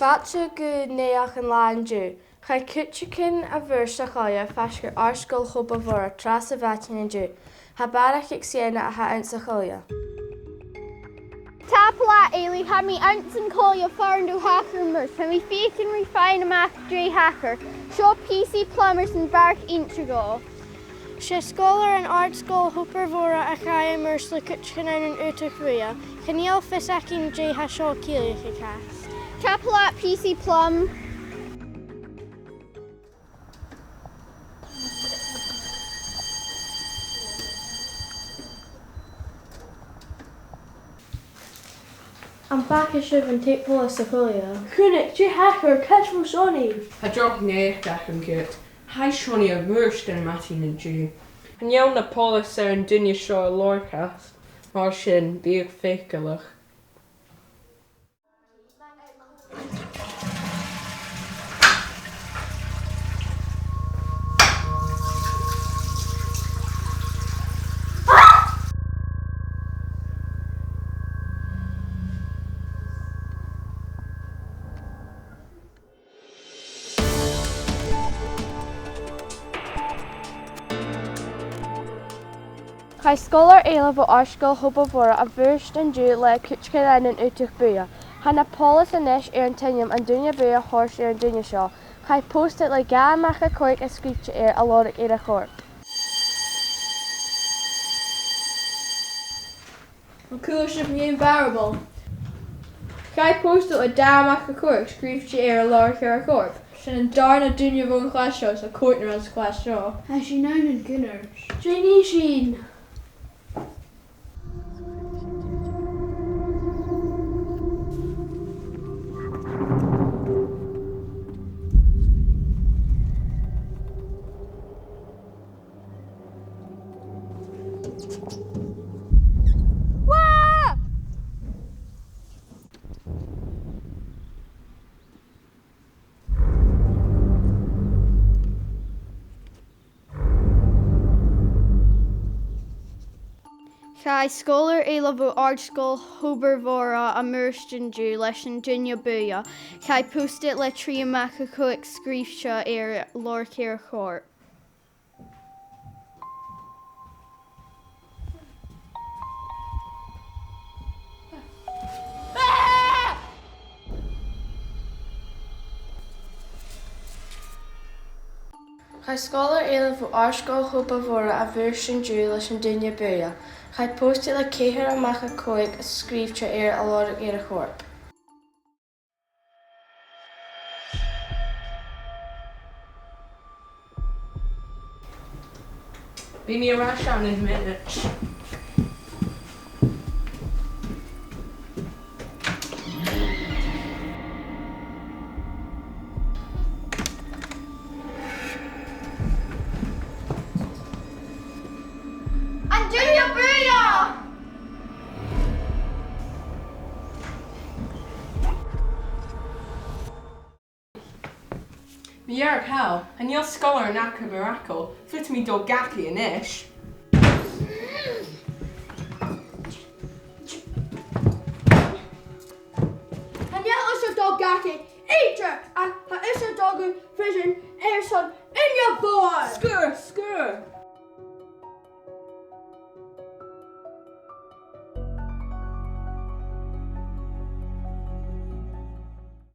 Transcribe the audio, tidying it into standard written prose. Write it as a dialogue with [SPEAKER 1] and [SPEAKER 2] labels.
[SPEAKER 1] Fáilte go néach an láinú. Cha cúteachn a bhur sa choile feisgur Àrd-sgoil Thobar Mhoire tras a bhaitin an dú. Ha barach ag siena a haint sa choile.
[SPEAKER 2] Tapla Ailey had me ounce and call your foreign do hacker mus, and we feet and refine a math dre hacker, show PC plumbers and bark integral.
[SPEAKER 3] She sgoilearan Àrd-sgoil Thobar Mhoire a chai murs le cúteachn an utachria. Caniel fisacin dre ha seo cíliach a cast.
[SPEAKER 2] Tapla PC plum.
[SPEAKER 1] An bhacha sibh an teipóla sa choile. Cúnach dre hacker catch mo Sonny.
[SPEAKER 4] A droch neach gach an gut. Hai Sonny a worst den matin na dú. An jawn na polis An Duine seo lorcas. Mar sin bíag féicalach.
[SPEAKER 1] Cha scoilear éileamh Àrd-sgoil Thobar Mhoire a bhúrst an dú le cúteachn an utach buidhe. Hanna polis inis An Duine Buidhe thórs An Duine seo. Cha posted le gá a coig a scríbte a lorach a chorp.
[SPEAKER 5] An cúil sibh níon variable. Cha posted le dá a coig scríbte a lorach a chorp. Sin an darna duine bhn chláisio sa coirtnar an chláisio.
[SPEAKER 3] Ha sin ná an gunners.
[SPEAKER 1] Dréní sin.
[SPEAKER 2] Cha scoilear éileamh Àrd-sgoil Thobar Mhoire a murst an dú leis An Duine Buidhe. Cha posted le trí a coig scríbte ar lorach a chorp.
[SPEAKER 1] Cha scoilear éileamh Àrd-sgoil Thobar Mhoire a bhúrst an dú leis An Duine Buidhe. Cha posted le céthar a coig a scríbte ar lorach a chorp.
[SPEAKER 4] Bí mi a rash an in minutes.
[SPEAKER 2] An Duine Buidhe!
[SPEAKER 4] Mi ar hell, an yel scholar an acra miracle, flit me do gaki an ish.
[SPEAKER 5] An is a dog gaki, eater, and is a dog vision, air son, in your boy!
[SPEAKER 4] Skur, skur!